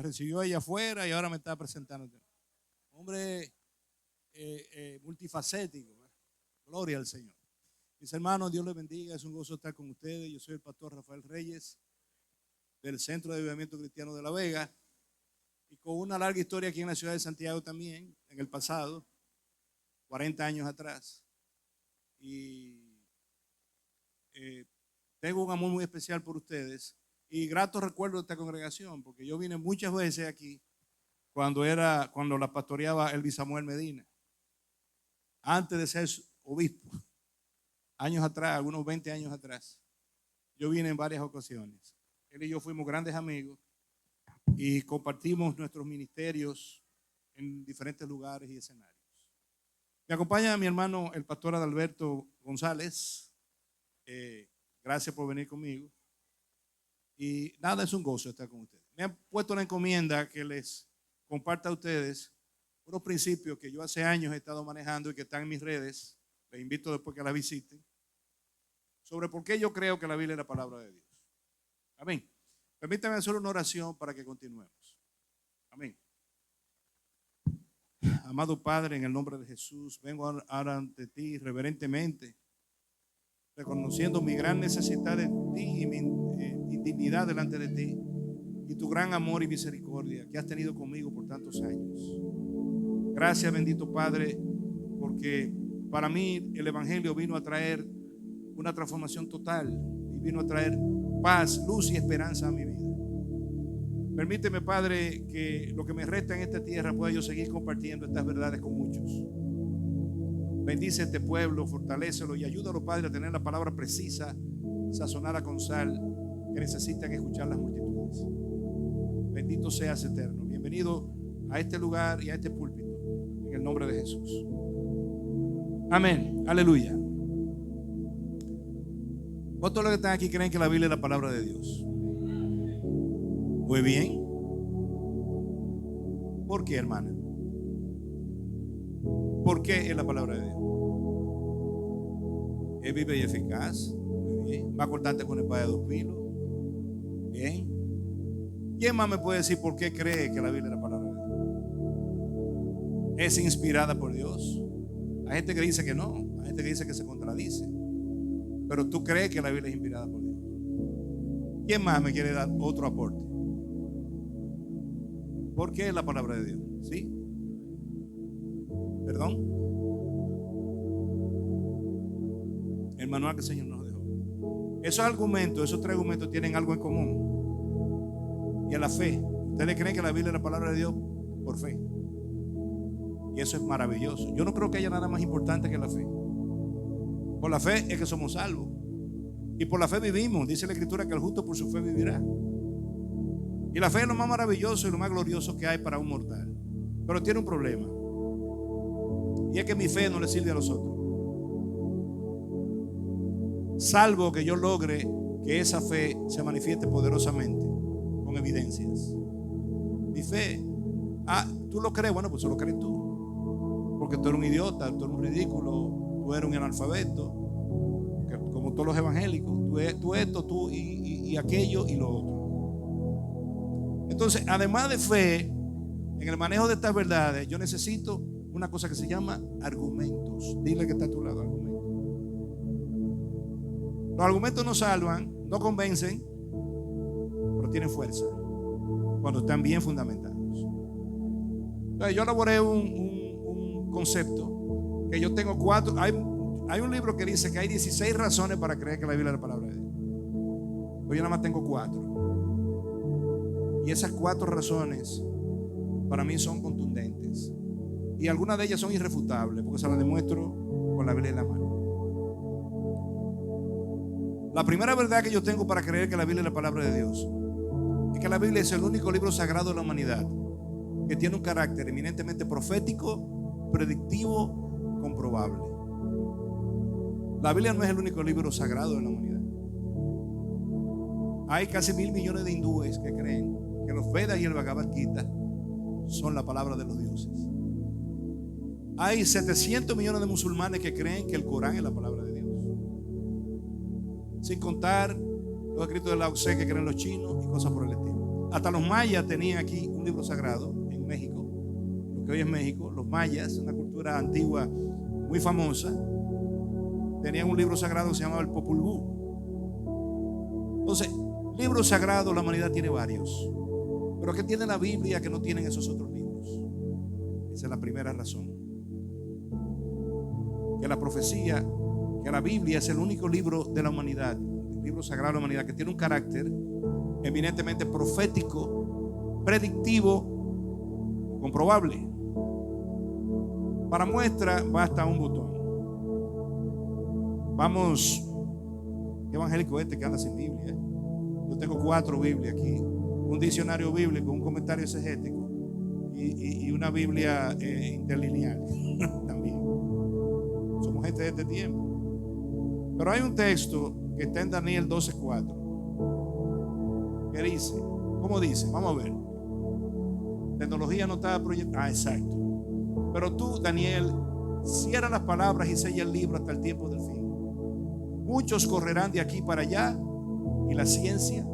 recibió allá afuera y ahora me está presentando. Hombre multifacético. Gloria al Señor. Mis hermanos, Dios les bendiga. Es un gozo estar con ustedes. Yo soy el pastor Rafael Reyes del Centro de Avivamiento Cristiano de La Vega, y con una larga historia aquí en la ciudad de Santiago también, en el pasado, 40 años atrás. Y tengo un amor muy especial por ustedes y gratos recuerdos de esta congregación, porque yo vine muchas veces aquí cuando la pastoreaba Elvis Samuel Medina, antes de ser obispo, años atrás, algunos 20 años atrás. Yo vine en varias ocasiones. Él y yo fuimos grandes amigos y compartimos nuestros ministerios en diferentes lugares y escenarios. Me acompaña mi hermano, el pastor Adalberto González. Gracias por venir conmigo. Y nada, es un gozo estar con ustedes. Me han puesto la encomienda que les comparta a ustedes unos principios que yo hace años he estado manejando y que están en mis redes. Les invito después que la visiten, sobre por qué yo creo que la Biblia es la palabra de Dios. Amén. Permítame hacer una oración para que continuemos. Amén. Amado Padre, en el nombre de Jesús, vengo ahora ante ti reverentemente, reconociendo mi gran necesidad de ti y mi indignidad delante de ti, y tu gran amor y misericordia que has tenido conmigo por tantos años. Gracias, bendito Padre, porque para mí el Evangelio vino a traer una transformación total y vino a traer paz, luz y esperanza a mi vida. Permíteme, Padre, que lo que me resta en esta tierra pueda yo seguir compartiendo estas verdades con muchos. Bendice este pueblo, fortalécelo y ayúdalo, Padre, a tener la palabra precisa, sazonada con sal, que necesitan escuchar las multitudes. Bendito seas, eterno. Bienvenido a este lugar y a este púlpito, en el nombre de Jesús. Amén. Aleluya. ¿Cuántos de los que están aquí creen que la Biblia es la palabra de Dios? Muy bien. ¿Por qué, hermana? ¿Por qué es la palabra de Dios? Es viva y eficaz. Muy bien. Va a cortarte con espada de dos filos. Bien. ¿Quién más me puede decir por qué cree que la Biblia es la palabra de Dios? ¿Es inspirada por Dios? Hay gente que dice que no. Hay gente que dice que se contradice. Pero tú crees que la Biblia es inspirada por Dios. ¿Quién más me quiere dar otro aporte? ¿Por qué es la palabra de Dios? ¿Sí? ¿Perdón? El manual que el Señor nos dejó. Esos tres argumentos tienen algo en común. Y es la fe. Ustedes creen que la Biblia es la palabra de Dios por fe. Y eso es maravilloso. Yo no creo que haya nada más importante que la fe. Por la fe es que somos salvos. Y por la fe vivimos. Dice la Escritura que el justo por su fe vivirá. Y la fe es lo más maravilloso y lo más glorioso que hay para un mortal. Pero tiene un problema. Y es que mi fe no le sirve a los otros. Salvo que yo logre que esa fe se manifieste poderosamente con evidencias. Mi fe, ¿tú lo crees? Bueno, pues eso lo crees tú. Porque tú eres un idiota, tú eres un ridículo, tú eres un analfabeto, como todos los evangélicos. Tú esto, tú y aquello y lo otro. Entonces, además de fe, en el manejo de estas verdades, yo necesito una cosa que se llama argumentos. Dile que está a tu lado, argumentos. Los argumentos no salvan, no convencen, pero tienen fuerza cuando están bien fundamentados. Entonces, yo elaboré un concepto que yo tengo 4. Hay un libro que dice que hay 16 razones para creer que la Biblia es la palabra de Dios. Pero yo nada más tengo 4. Y esas 4 razones para mí son contundentes. Y algunas de ellas son irrefutables porque se las demuestro con la Biblia en la mano. La primera verdad que yo tengo para creer que la Biblia es la palabra de Dios es que la Biblia es el único libro sagrado de la humanidad que tiene un carácter eminentemente profético, predictivo, comprobable. La Biblia no es el único libro sagrado de la humanidad. Hay casi 1.000 millones de hindúes que creen que los Vedas y el Bhagavad Gita son la palabra de los dioses. Hay 700 millones de musulmanes que creen que el Corán es la palabra de Dios, sin contar los escritos de Lao Tse que creen los chinos y cosas por el estilo. Hasta los mayas tenían aquí un libro sagrado en México, lo que hoy es México. Los mayas, una cultura antigua muy famosa, tenían un libro sagrado que se llamaba el Popol Vuh. Entonces, libros sagrados la humanidad tiene varios, pero ¿qué tiene la Biblia que no tienen esos otros libros? Esa es la primera razón. Que la profecía, que la Biblia es el único libro de la humanidad, el libro sagrado de la humanidad, que tiene un carácter eminentemente profético, predictivo, comprobable. Para muestra basta un botón. Vamos, qué evangélico este que anda sin Biblia, ¿eh? Yo tengo 4 Biblias aquí, un diccionario bíblico, un comentario exegético y una Biblia interlineal también. Somos gente de este tiempo. Pero hay un texto que está en Daniel 12:4 que dice, ¿cómo dice? Vamos a ver. Tecnología no está proyectada. Exacto. Pero tú, Daniel, cierra las palabras y sella el libro hasta el tiempo del fin. Muchos correrán de aquí para allá y la ciencia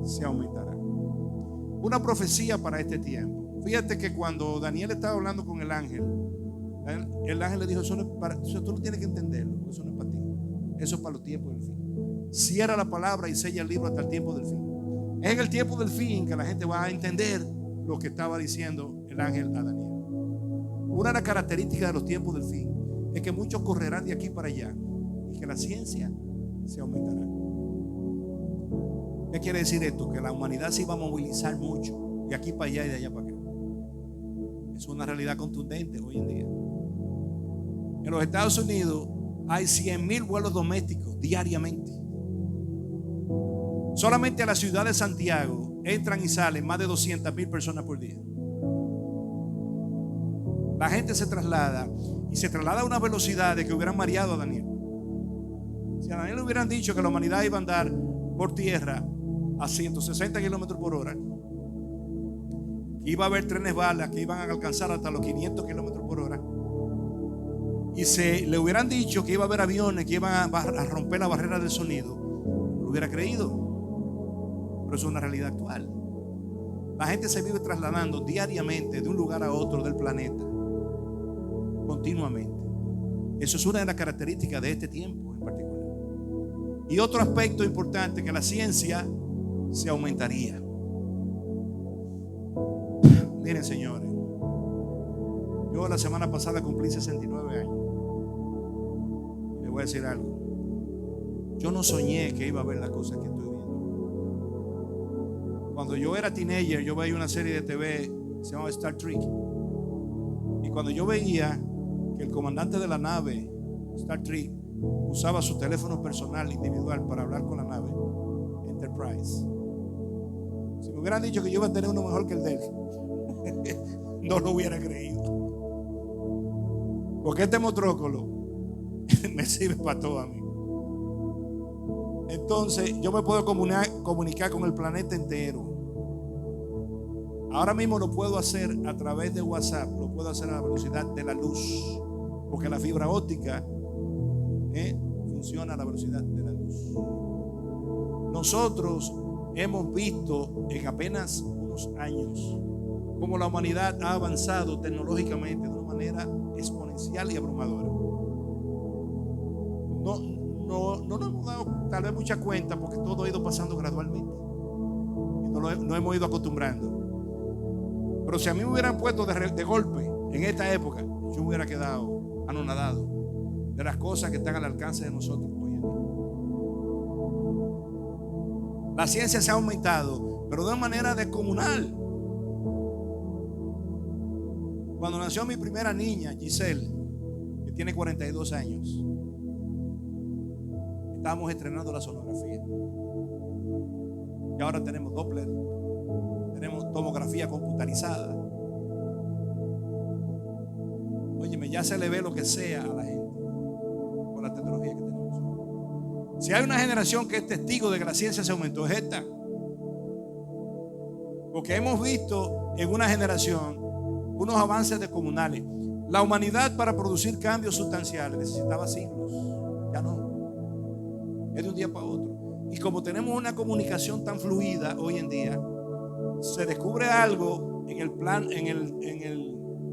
se aumentará. Una profecía para este tiempo. Fíjate que cuando Daniel estaba hablando con el ángel le dijo, eso no es para, tú no tienes que entenderlo, porque eso no es para ti, eso es para los tiempos del fin. Cierra la palabra y sella el libro hasta el tiempo del fin. Es en el tiempo del fin que la gente va a entender lo que estaba diciendo el ángel a Daniel. Una de las características de los tiempos del fin es que muchos correrán de aquí para allá y que la ciencia se aumentará. ¿Qué quiere decir esto? Que la humanidad se iba a movilizar mucho de aquí para allá y de allá para acá. Es una realidad contundente hoy en día. En los Estados Unidos hay 100,000 vuelos domésticos diariamente. Solamente a la ciudad de Santiago entran y salen más de 200,000 personas por día. La gente se traslada y se traslada a una velocidad de que hubieran mareado a Daniel. Si a Daniel le hubieran dicho que la humanidad iba a andar por tierra a 160 kilómetros por hora, que iba a haber trenes balas que iban a alcanzar hasta los 500 kilómetros por hora, y se le hubieran dicho que iba a haber aviones que iban a romper la barrera del sonido, no lo hubiera creído. Pero eso es una realidad actual. La gente se vive trasladando diariamente de un lugar a otro del planeta, continuamente. Eso es una de las características de este tiempo en particular. Y otro aspecto importante, que la ciencia se aumentaría. Miren, señores, yo la semana pasada cumplí 69 años. Y les voy a decir algo. Yo no soñé que iba a ver las cosas que estoy viendo. Cuando yo era teenager, yo veía una serie de TV que se llamaba Star Trek. Y cuando yo veía que el comandante de la nave Star Trek usaba su teléfono personal individual para hablar con la nave Enterprise, si me hubieran dicho que yo iba a tener uno mejor que el de él, no lo hubiera creído. Porque este motrócolo me sirve para todo a mí. Entonces yo me puedo comunicar con el planeta entero. Ahora mismo lo puedo hacer a través de WhatsApp, lo puedo hacer a la velocidad de la luz, porque la fibra óptica funciona a la velocidad de la luz. Nosotros hemos visto en apenas unos años cómo la humanidad ha avanzado tecnológicamente de una manera exponencial y abrumadora. No nos hemos dado tal vez mucha cuenta, porque todo ha ido pasando gradualmente y no hemos ido acostumbrando. Pero si a mí me hubieran puesto de golpe en esta época, yo me hubiera quedado anonadado de las cosas que están al alcance de nosotros hoy en día. La ciencia se ha aumentado, pero de una manera descomunal. Cuando nació mi primera niña, Giselle, que tiene 42 años, estábamos estrenando la sonografía. Y ahora tenemos Doppler, tenemos tomografía computarizada. Óyeme, ya se le ve lo que sea a la gente con la tecnología que tenemos. Si hay una generación que es testigo de que la ciencia se aumentó, es esta. Porque hemos visto en una generación unos avances descomunales. La humanidad, para producir cambios sustanciales, necesitaba siglos. Ya no. Es de un día para otro. Y como tenemos una comunicación tan fluida hoy en día, se descubre algo en el plan, en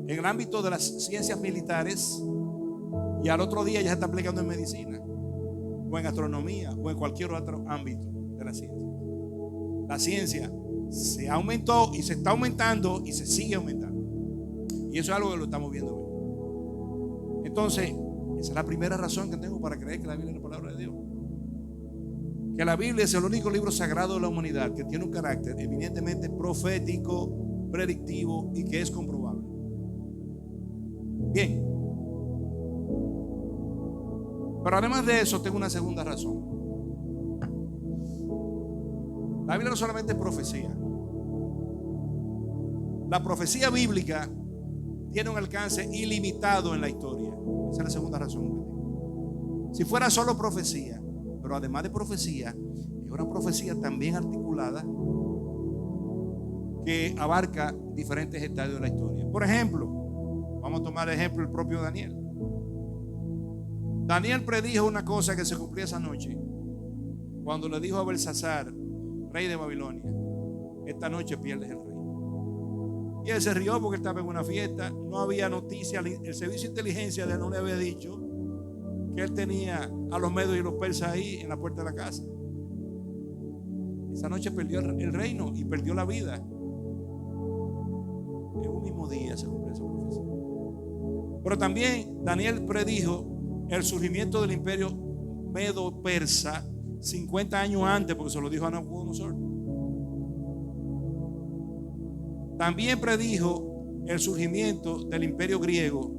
el ámbito de las ciencias militares, y al otro día ya se está aplicando en medicina, o en astronomía, o en cualquier otro ámbito de la ciencia. La ciencia se aumentó y se está aumentando y se sigue aumentando. Y eso es algo que lo estamos viendo hoy. Entonces, esa es la primera razón que tengo para creer que la Biblia es la palabra de Dios. Que la Biblia es el único libro sagrado de la humanidad que tiene un carácter evidentemente profético, predictivo y que es comprobable. Bien. Pero además de eso, tengo una segunda razón. La Biblia no solamente es profecía. La profecía bíblica tiene un alcance ilimitado en la historia. Esa es la segunda razón. Si fuera solo profecía, pero además de profecía, es una profecía también articulada que abarca diferentes estadios de la historia. Por ejemplo, vamos a tomar el ejemplo del propio Daniel. Daniel predijo una cosa que se cumplía esa noche cuando le dijo a Belsasar, rey de Babilonia: esta noche pierdes el reino. Y él se rió porque estaba en una fiesta, no había noticia, el servicio de inteligencia de él no le había dicho que él tenía a los medios y los persas ahí en la puerta de la casa. Esa noche perdió el reino y perdió la vida. En un mismo día se cumplió esa profecía. Pero también Daniel predijo el surgimiento del imperio medo-persa 50 años antes, porque se lo dijo a Nabucodonosor. También predijo el surgimiento del imperio griego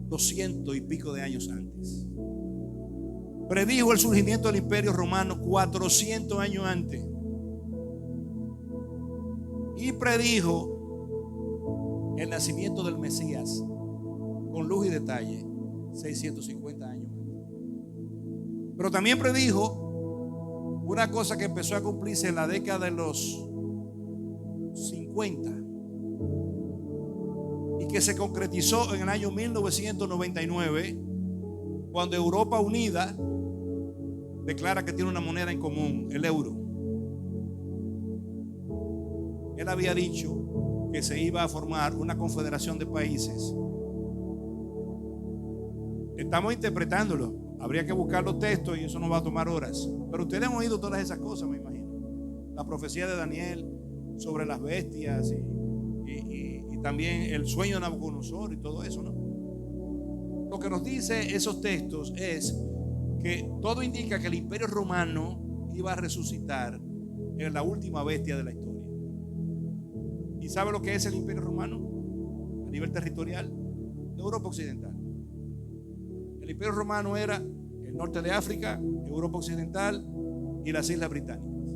200 y pico de años antes. Predijo el surgimiento del imperio romano 400 años antes. Y predijo el nacimiento del Mesías con luz y detalle 650 años antes. Pero también predijo una cosa que empezó a cumplirse en la década de los 50 y que se concretizó en el año 1999, cuando Europa Unida declara que tiene una moneda en común, el euro. Él había dicho que se iba a formar una confederación de países. Estamos interpretándolo. Habría que buscar los textos y eso nos va a tomar horas. Pero ustedes han oído todas esas cosas, me imagino. La profecía de Daniel sobre las bestias y también el sueño de Nabucodonosor y todo eso, ¿no? Lo que nos dice esos textos es que todo indica que el imperio romano iba a resucitar en la última bestia de la historia. ¿Y sabe lo que es el imperio romano? A nivel territorial, Europa Occidental. El imperio romano era el norte de África, Europa Occidental y las Islas Británicas.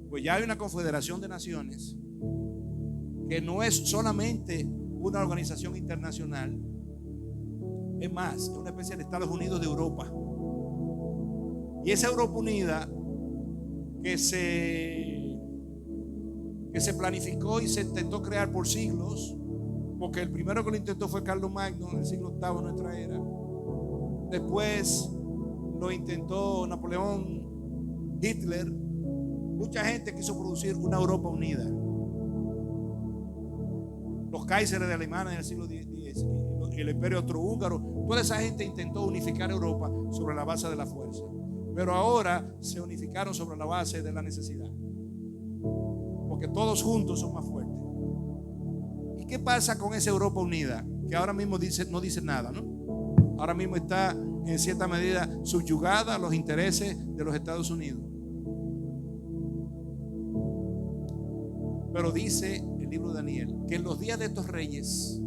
Pues ya hay una confederación de naciones que no es solamente una organización internacional, es más, es una especie de Estados Unidos de Europa. Y esa Europa unida que se planificó y se intentó crear por siglos, porque el primero que lo intentó fue Carlos Magno en el siglo VIII de nuestra era. Después lo intentó Napoleón, Hitler. Mucha gente quiso producir una Europa unida. Los Kaiseres de Alemania en el siglo X, el imperio austrohúngaro, toda esa gente intentó unificar Europa sobre la base de la fuerza. Pero ahora se unificaron sobre la base de la necesidad, porque todos juntos son más fuertes. ¿Y qué pasa con esa Europa unida? Que ahora mismo no dice nada, ¿no? Ahora mismo está en cierta medida subyugada a los intereses de los Estados Unidos. Pero dice el libro de Daniel que en los días de estos reyes,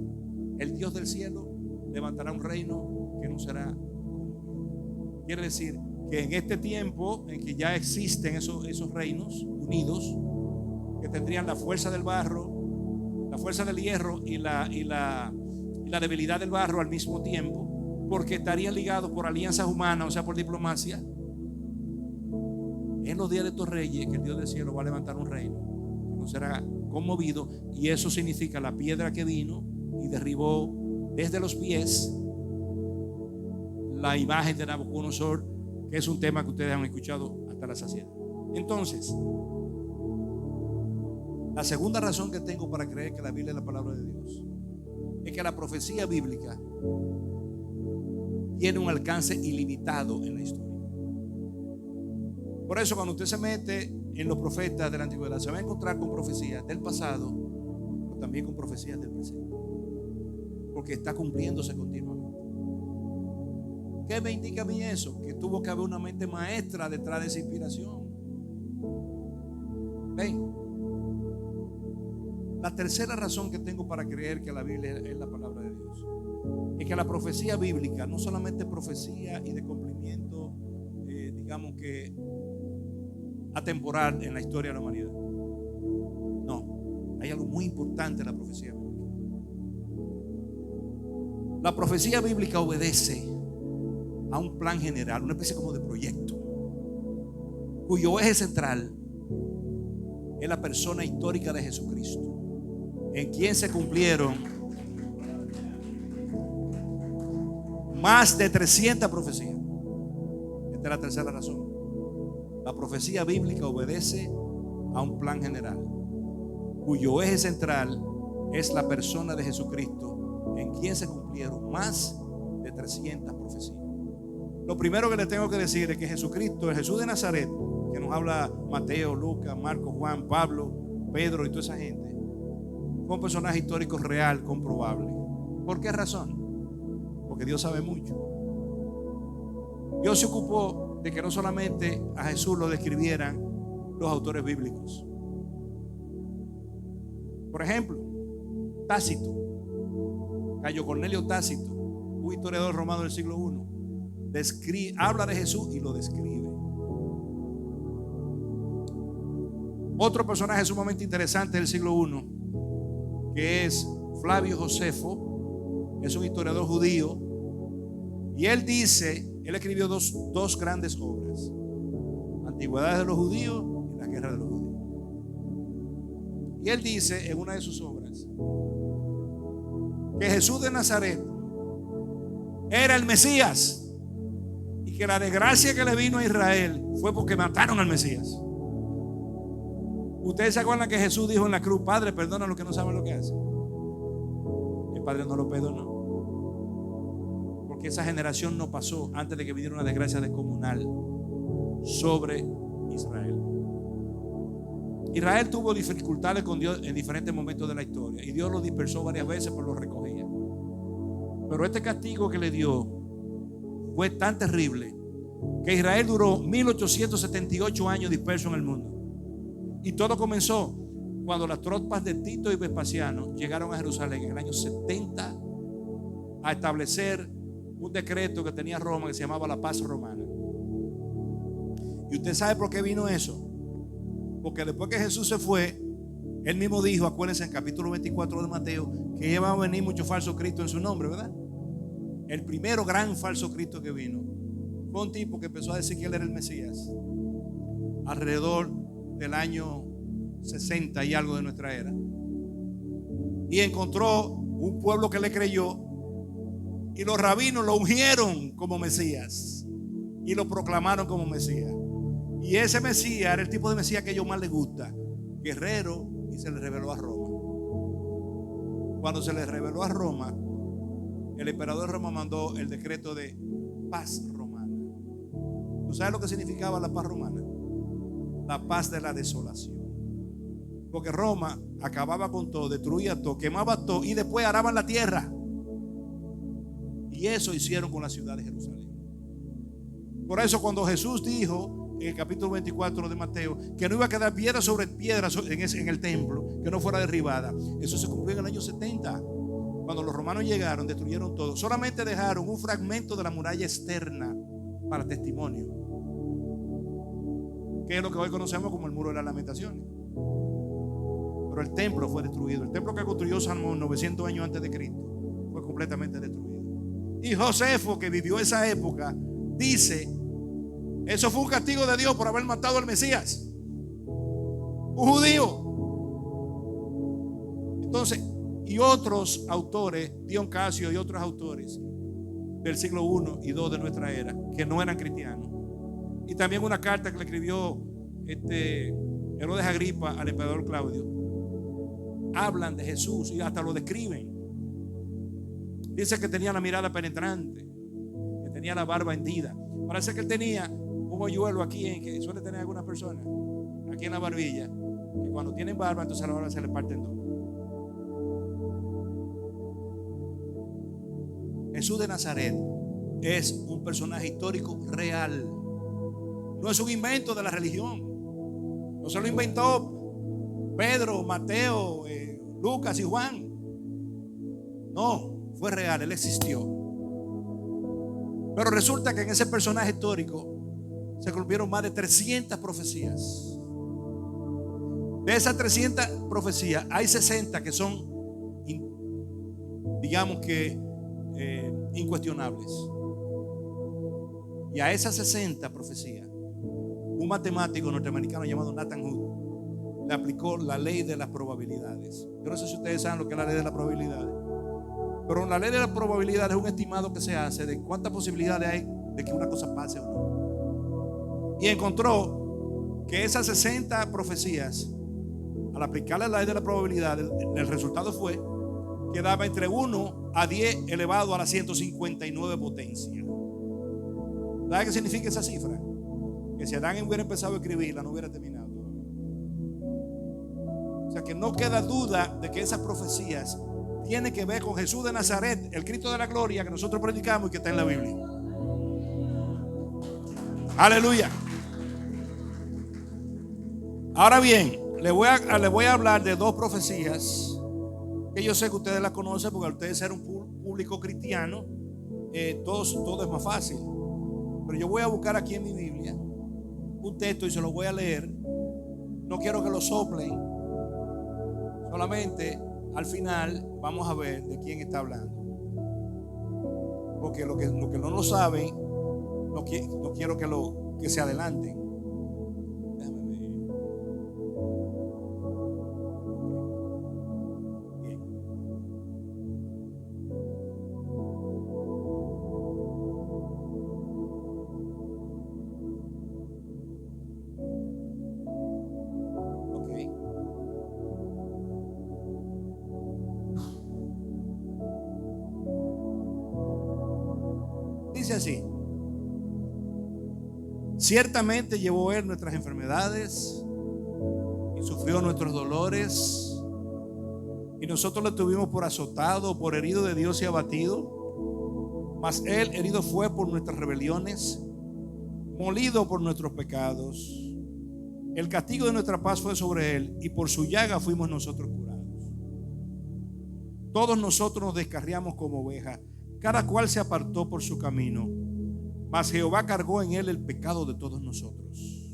el Dios del cielo levantará un reino que no será conmovido. Quiere decir que en este tiempo en que ya existen esos reinos unidos, que tendrían la fuerza del barro, la fuerza del hierro y la debilidad del barro al mismo tiempo, porque estarían ligados por alianzas humanas, o sea, por diplomacia. En los días de estos reyes, que el Dios del cielo va a levantar un reino que no será conmovido, y eso significa la piedra que vino y derribó desde los pies la imagen de Nabucodonosor, que es un tema que ustedes han escuchado hasta la saciedad. Entonces, la segunda razón que tengo para creer que la Biblia es la palabra de Dios es que la profecía bíblica tiene un alcance ilimitado en la historia. Por eso, cuando usted se mete en los profetas de la antigüedad, se va a encontrar con profecías del pasado, pero también con profecías del presente, porque está cumpliéndose continuamente. ¿Qué me indica a mí eso? Que tuvo que haber una mente maestra detrás de esa inspiración. ¿Ven? La tercera razón que tengo para creer que la Biblia es la palabra de Dios es que la profecía bíblica no solamente es profecía y de cumplimiento, digamos que atemporal en la historia de la humanidad. No, hay algo muy importante en la profecía bíblica. La profecía bíblica obedece a un plan general, una especie como de proyecto, cuyo eje central es la persona histórica de Jesucristo, en quien se cumplieron más de 300 profecías. Esta es la tercera razón. La profecía bíblica obedece a un plan general, cuyo eje central es la persona de Jesucristo, en quien se cumplieron más de 300 profecías. Lo primero que le tengo que decir es que Jesucristo, el Jesús de Nazaret, que nos habla Mateo, Lucas, Marcos, Juan, Pablo, Pedro y toda esa gente, fue un personaje histórico real, comprobable. ¿Por qué razón? Porque Dios sabe mucho. Dios se ocupó de que no solamente a Jesús lo describieran los autores bíblicos. Por ejemplo, Tácito, Cayo Cornelio Tácito, un historiador romano del siglo I, habla de Jesús y lo describe. Otro personaje sumamente interesante del siglo I, que es Flavio Josefo, es un historiador judío, y él dice, él escribió dos grandes obras: Antigüedades de los Judíos y La Guerra de los Judíos. Y él dice en una de sus obras que Jesús de Nazaret era el Mesías y que la desgracia que le vino a Israel fue porque mataron al Mesías. Ustedes se acuerdan que Jesús dijo en la cruz: Padre, perdona a los que no saben lo que hacen. El Padre no lo perdonó, porque esa generación no pasó antes de que viniera una desgracia descomunal sobre Israel. Israel tuvo dificultades con Dios en diferentes momentos de la historia, y Dios lo dispersó varias veces, pero lo recogía. Pero este castigo que le dio fue tan terrible que Israel duró 1878 años disperso en el mundo. Y todo comenzó cuando las tropas de Tito y Vespasiano llegaron a Jerusalén en el año 70 a establecer un decreto que tenía Roma, que se llamaba la paz romana. ¿Y usted sabe por qué vino eso? Porque después que Jesús se fue, él mismo dijo, acuérdense en el capítulo 24 de Mateo, que iban a venir muchos falsos cristos en su nombre, ¿verdad? El primero gran falso Cristo que vino fue un tipo que empezó a decir que él era el Mesías alrededor del año 60 y algo de nuestra era, y encontró un pueblo que le creyó, y los rabinos lo ungieron como Mesías y lo proclamaron como Mesías. Y ese Mesías era el tipo de Mesías que a ellos más les gusta, guerrero, y se le reveló a Roma. Cuando se le reveló a Roma, el emperador de Roma mandó el decreto de paz romana. ¿Tú sabes lo que significaba la paz romana? La paz de la desolación. Porque Roma acababa con todo, destruía todo, quemaba todo y después araban la tierra. Y eso hicieron con la ciudad de Jerusalén. Por eso cuando Jesús dijo en el capítulo 24 de Mateo que no iba a quedar piedra sobre piedra en el templo, que no fuera derribada, eso se cumplió en el año 70. Cuando los romanos llegaron, destruyeron todo. Solamente dejaron un fragmento de la muralla externa para testimonio, que es lo que hoy conocemos como el Muro de las Lamentaciones. Pero el templo fue destruido. El templo que construyó Salomón 900 años antes de Cristo fue completamente destruido. Y Josefo, que vivió esa época, dice: eso fue un castigo de Dios por haber matado al Mesías, un judío. Entonces, y otros autores, Dion Casio y otros autores del siglo I y II de nuestra era, que no eran cristianos, y también una carta que le escribió Herodes Agripa al emperador Claudio, hablan de Jesús y hasta lo describen. Dice que tenía la mirada penetrante, que tenía la barba hendida. Parece que él tenía un hoyuelo aquí, que suele tener algunas personas, aquí en la barbilla, que cuando tienen barba, entonces a la barba se le parte en dos. Jesús de Nazaret es un personaje histórico real. No es un invento de la religión. No se lo inventó Pedro, Mateo, Lucas y Juan. No, fue real, él existió. Pero resulta que en ese personaje histórico se cumplieron más de 300 profecías. De esas 300 profecías hay 60 que son, digamos que, incuestionables. Y a esas 60 profecías, un matemático norteamericano llamado Nathan Hood le aplicó la ley de las probabilidades. Yo no sé si ustedes saben lo que es la ley de las probabilidades, pero la ley de las probabilidades es un estimado que se hace de cuántas posibilidades hay de que una cosa pase o no. Y encontró que esas 60 profecías, al aplicarle la ley de las probabilidades, el resultado fue que daba entre 1 a 10 elevado a la 159 potencia. ¿Sabe qué significa esa cifra? Que si Adán hubiera empezado a escribirla, no hubiera terminado todavía. O sea que no queda duda de que esas profecías tienen que ver con Jesús de Nazaret, el Cristo de la gloria que nosotros predicamos y que está en la Biblia. Aleluya. Ahora bien, le voy a hablar de dos profecías que yo sé que ustedes las conocen, porque al ustedes ser un público cristiano, todo es más fácil. Pero yo voy a buscar aquí en mi Biblia un texto y se lo voy a leer. No quiero que lo soplen, solamente al final vamos a ver de quién está hablando, porque lo que no lo saben, no quiero que se adelanten. Déjame ver. Bien. Dice así: ciertamente llevó él nuestras enfermedades y sufrió nuestros dolores, y nosotros lo tuvimos por azotado, por herido de Dios y abatido. Mas él herido fue por nuestras rebeliones, molido por nuestros pecados. El castigo de nuestra paz fue sobre él, y por su llaga fuimos nosotros curados. Todos nosotros nos descarriamos como ovejas, cada cual se apartó por su camino, mas Jehová cargó en él el pecado de todos nosotros.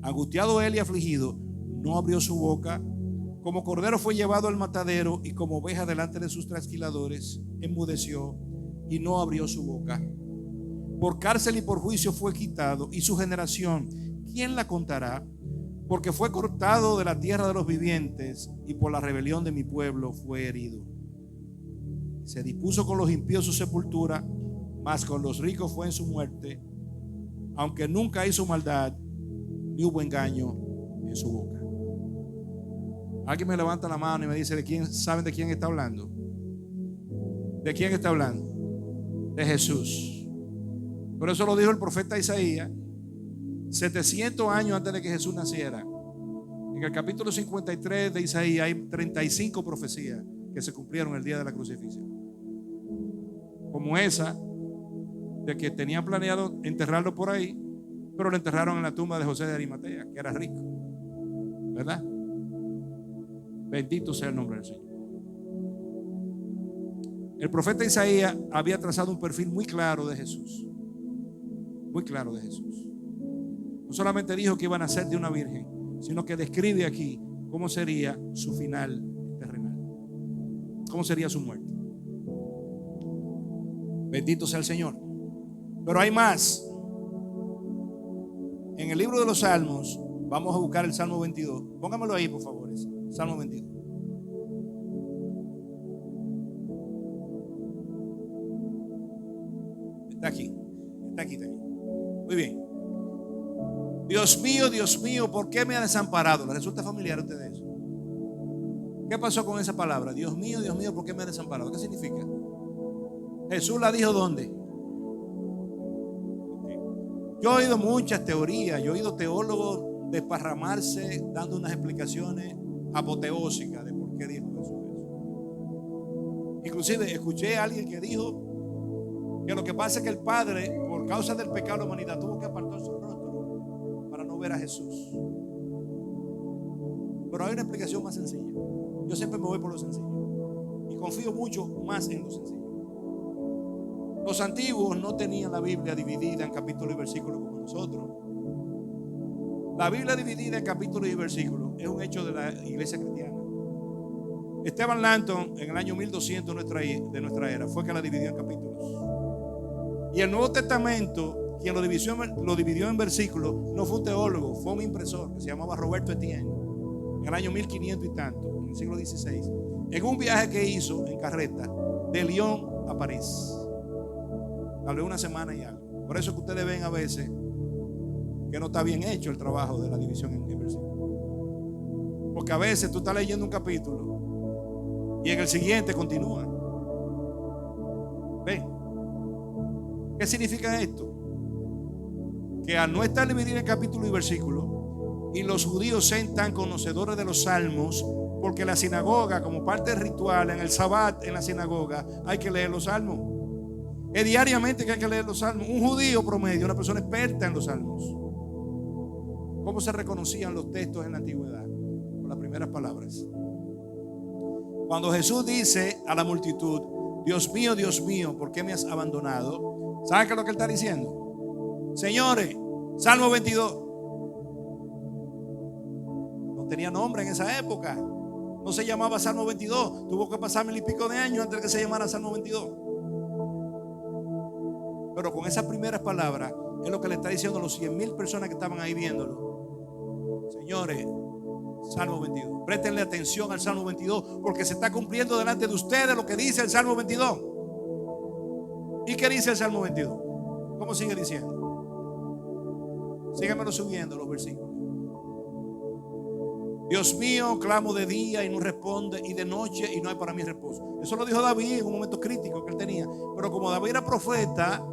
Angustiado él y afligido, no abrió su boca. Como cordero fue llevado al matadero, y como oveja delante de sus trasquiladores, enmudeció y no abrió su boca. Por cárcel y por juicio fue quitado, y su generación, ¿quién la contará? Porque fue cortado de la tierra de los vivientes, y por la rebelión de mi pueblo fue herido. Se dispuso con los impíos su sepultura, mas con los ricos fue en su muerte, aunque nunca hizo maldad, ni hubo engaño en su boca. Alguien me levanta la mano y me dice, ¿saben de quién está hablando? ¿De quién está hablando? De Jesús. Por eso lo dijo el profeta Isaías 700 años antes de que Jesús naciera. En el capítulo 53 de Isaías hay 35 profecías que se cumplieron el día de la crucifixión, como esa de que tenían planeado enterrarlo por ahí, pero lo enterraron en la tumba de José de Arimatea, que era rico, ¿verdad? Bendito sea el nombre del Señor. El profeta Isaías había trazado un perfil muy claro de Jesús, muy claro de Jesús. No solamente dijo que iba a nacer de una virgen, sino que describe aquí cómo sería su final terrenal, cómo sería su muerte. Bendito sea el Señor. Pero hay más. En el libro de los Salmos, vamos a buscar el Salmo 22. Póngamelo ahí, por favor. Salmo 22. Está aquí. Está aquí. Muy bien. Dios mío, ¿por qué me ha desamparado? ¿Les resulta familiar a ustedes eso? ¿Qué pasó con esa palabra? Dios mío, ¿por qué me ha desamparado? ¿Qué significa? Jesús la dijo ¿dónde? Yo he oído muchas teorías, yo he oído teólogos desparramarse dando unas explicaciones apoteósicas de por qué dijo Jesús eso. Inclusive escuché a alguien que dijo que lo que pasa es que el Padre, por causa del pecado de la humanidad, tuvo que apartar su rostro para no ver a Jesús. Pero hay una explicación más sencilla. Yo siempre me voy por lo sencillo y confío mucho más en lo sencillo. Los antiguos no tenían la Biblia dividida en capítulos y versículos como nosotros. La Biblia dividida en capítulos y versículos es un hecho de la iglesia cristiana. Esteban Langton, en el año 1200 de nuestra era, fue que la dividió en capítulos. Y el Nuevo Testamento, quien lo dividió en versículos, no fue un teólogo, fue un impresor que se llamaba Roberto Etienne, en el año 1500 y tanto, en el siglo XVI, en un viaje que hizo en carreta de Lyon a París. Hablé una semana y algo. Por eso que ustedes ven a veces que no está bien hecho el trabajo de la división en versículos. Porque a veces tú estás leyendo un capítulo y en el siguiente continúa. ¿Ven? ¿Qué significa esto? Que al no estar dividido en capítulo y versículo, y los judíos sean tan conocedores de los salmos, porque la sinagoga, como parte del ritual, en el sabbat en la sinagoga, hay que leer los salmos. Es diariamente que hay que leer los salmos. Un judío promedio, una persona experta en los salmos. ¿Cómo se reconocían los textos en la antigüedad? Por las primeras palabras. Cuando Jesús dice a la multitud, Dios mío, ¿por qué me has abandonado? ¿Saben qué es lo que él está diciendo? Señores, Salmo 22. No tenía nombre en esa época. No se llamaba Salmo 22. Tuvo que pasar 1000 y pico de años antes de que se llamara Salmo 22. Pero con esas primeras palabras es lo que le está diciendo a los 100,000 personas que estaban ahí viéndolo. Señores, Salmo 22. Préstenle atención al Salmo 22 porque se está cumpliendo delante de ustedes lo que dice el Salmo 22. ¿Y qué dice el Salmo 22? ¿Cómo sigue diciendo? Síganmelo subiendo los versículos. Dios mío, clamo de día y no responde, y de noche y no hay para mí reposo. Eso lo dijo David en un momento crítico que él tenía. Pero como David era profeta,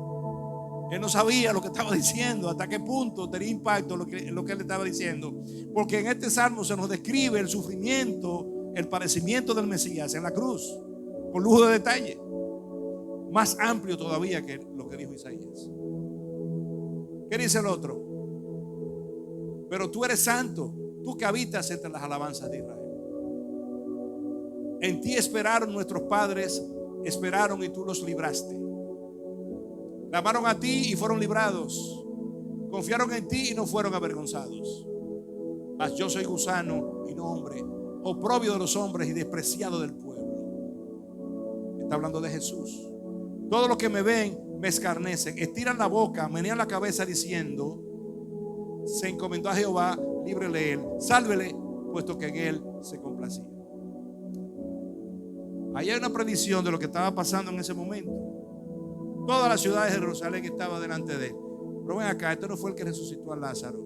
él no sabía lo que estaba diciendo, hasta qué punto tenía impacto lo que él le estaba diciendo. Porque en este salmo se nos describe el sufrimiento, el padecimiento del Mesías en la cruz, con lujo de detalle, más amplio todavía que lo que dijo Isaías. ¿Qué dice el otro? Pero tú eres santo, tú que habitas entre las alabanzas de Israel. En ti esperaron nuestros padres, esperaron y tú los libraste. Clamaron a ti y fueron librados. Confiaron en ti y no fueron avergonzados. Mas yo soy gusano y no hombre, oprobio de los hombres y despreciado del pueblo. Está hablando de Jesús. Todos los que me ven me escarnecen, estiran la boca, menean la cabeza diciendo: se encomendó a Jehová, líbrele él, sálvele, puesto que en él se complacía. Ahí hay una predicción de lo que estaba pasando en ese momento. Toda la ciudad de Jerusalén estaba delante de él. Pero ven acá, este no fue el que resucitó a Lázaro.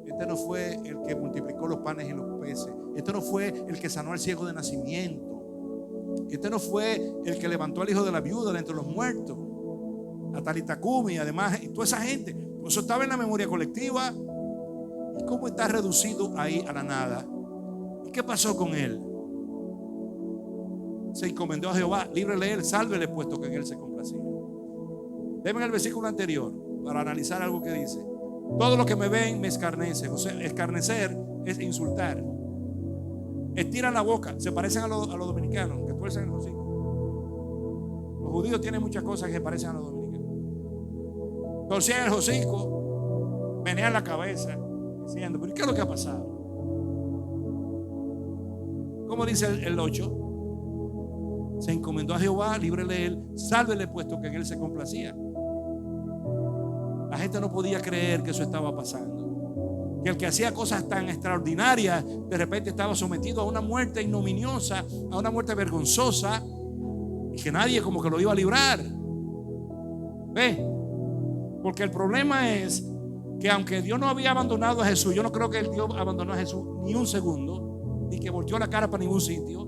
Este no fue el que multiplicó los panes y los peces. Este no fue el que sanó al ciego de nacimiento. Este no fue el que levantó al hijo de la viuda de entre los muertos, a Talita Cumi, además, y toda esa gente. Eso estaba en la memoria colectiva. ¿Y cómo está reducido ahí a la nada? ¿Y qué pasó con él? Se encomendó a Jehová, líbrele él, sálvele, puesto que en él se complacía. Deben el versículo anterior para analizar algo que dice: todos los que me ven me escarnecen. O sea, escarnecer es insultar. Estiran la boca. Se parecen a los dominicanos, que tuercen el hocico. Los judíos tienen muchas cosas que se parecen a los dominicanos. Torcían el hocico, menean la cabeza, diciendo: ¿pero qué es lo que ha pasado? ¿Cómo dice el 8? Se encomendó a Jehová, líbrele él, sálvele, puesto que en él se complacía. La gente no podía creer que eso estaba pasando, que el que hacía cosas tan extraordinarias de repente estaba sometido a una muerte ignominiosa, a una muerte vergonzosa, y que nadie como que lo iba a librar. ¿Ve? Porque el problema es que aunque Dios no había abandonado a Jesús, yo no creo que Dios abandonó a Jesús ni un segundo, ni que volteó la cara para ningún sitio.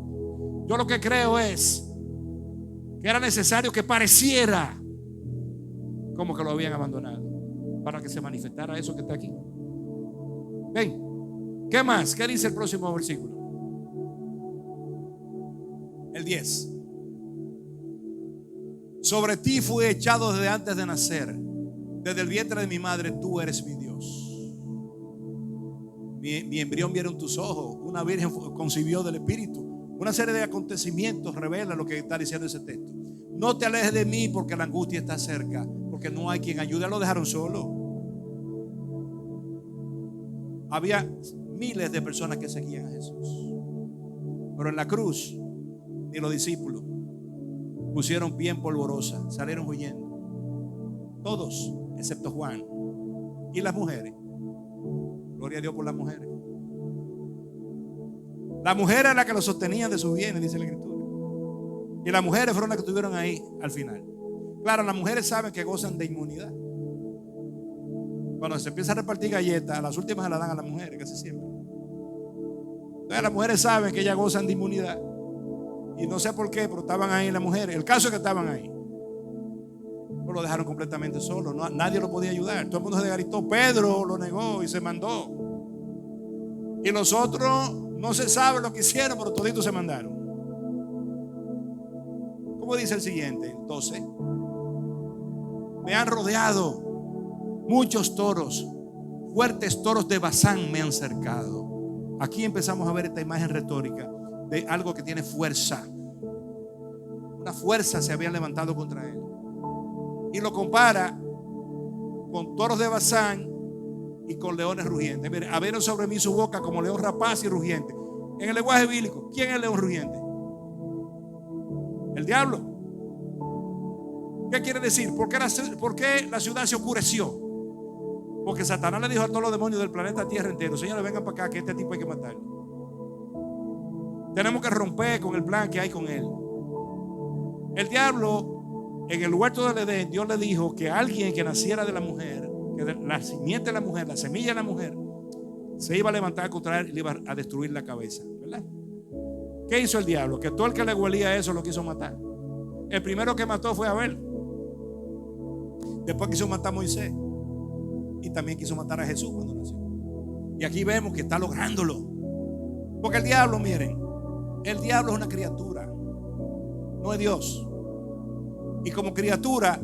Yo lo que creo es que era necesario que pareciera como que lo habían abandonado para que se manifestara eso que está aquí. Ven, ¿qué más? ¿Qué dice el próximo versículo? El 10. Sobre ti fui echado desde antes de nacer. Desde el vientre de mi madre tú eres mi Dios. Mi embrión vieron tus ojos. Una virgen concibió del Espíritu. Una serie de acontecimientos revela lo que está diciendo ese texto. No te alejes de mí porque la angustia está cerca, porque no hay quien ayude. Lo dejaron solo. Había miles de personas que seguían a Jesús, pero en la cruz ni los discípulos pusieron pie en polvorosa, salieron huyendo. Todos, excepto Juan y las mujeres. Gloria a Dios por las mujeres. La mujer era la que lo sostenían de sus bienes, dice la Escritura. Y las mujeres fueron las que estuvieron ahí al final. Claro, las mujeres saben que gozan de inmunidad. Cuando se empieza a repartir galletas, a las últimas se las dan a las mujeres, casi siempre. Entonces las mujeres saben que ellas gozan de inmunidad. Y no sé por qué, pero estaban ahí las mujeres. El caso es que estaban ahí. Pero lo dejaron completamente solo. Nadie lo podía ayudar. Todo el mundo se desgaritó. Pedro lo negó y se mandó. Y los otros no se sabe lo que hicieron, pero toditos se mandaron. ¿Cómo dice el siguiente? 12. Me han rodeado muchos toros, fuertes toros de Basán me han cercado. Aquí empezamos a ver esta imagen retórica de algo que tiene fuerza. Una fuerza se había levantado contra él. Y lo compara con toros de Basán y con leones rugientes. Mire, abrieron sobre mí su boca como león rapaz y rugiente. En el lenguaje bíblico, ¿quién es el león rugiente? El diablo. ¿Qué quiere decir? ¿Por qué la ciudad se oscureció? Porque Satanás le dijo a todos los demonios del planeta Tierra entero: señores, vengan para acá, que este tipo hay que matarlo. Tenemos que romper con el plan que hay con él. El diablo, en el huerto del Edén, Dios le dijo que alguien que naciera de la mujer, que de la simiente de la mujer, la semilla de la mujer, se iba a levantar contra él y le iba a destruir la cabeza, ¿verdad? ¿Qué hizo el diablo? Que todo el que le huelía eso lo quiso matar. El primero que mató fue Abel. Después quiso matar a Moisés. Y también quiso matar a Jesús cuando nació. Y aquí vemos que está lográndolo. Porque el diablo, miren, el diablo es una criatura, no es Dios. Y como criatura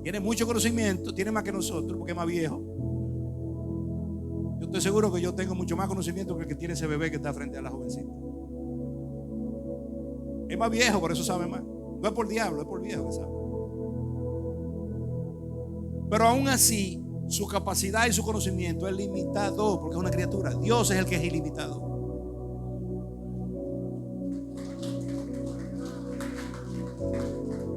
tiene mucho conocimiento, tiene más que nosotros porque es más viejo. Yo estoy seguro que yo tengo mucho más conocimiento que el que tiene ese bebé que está frente a la jovencita. Es más viejo, por eso sabe más. No es por diablo, es por viejo que sabe. Pero aún así, su capacidad y su conocimiento es limitado porque es una criatura. Dios es el que es ilimitado.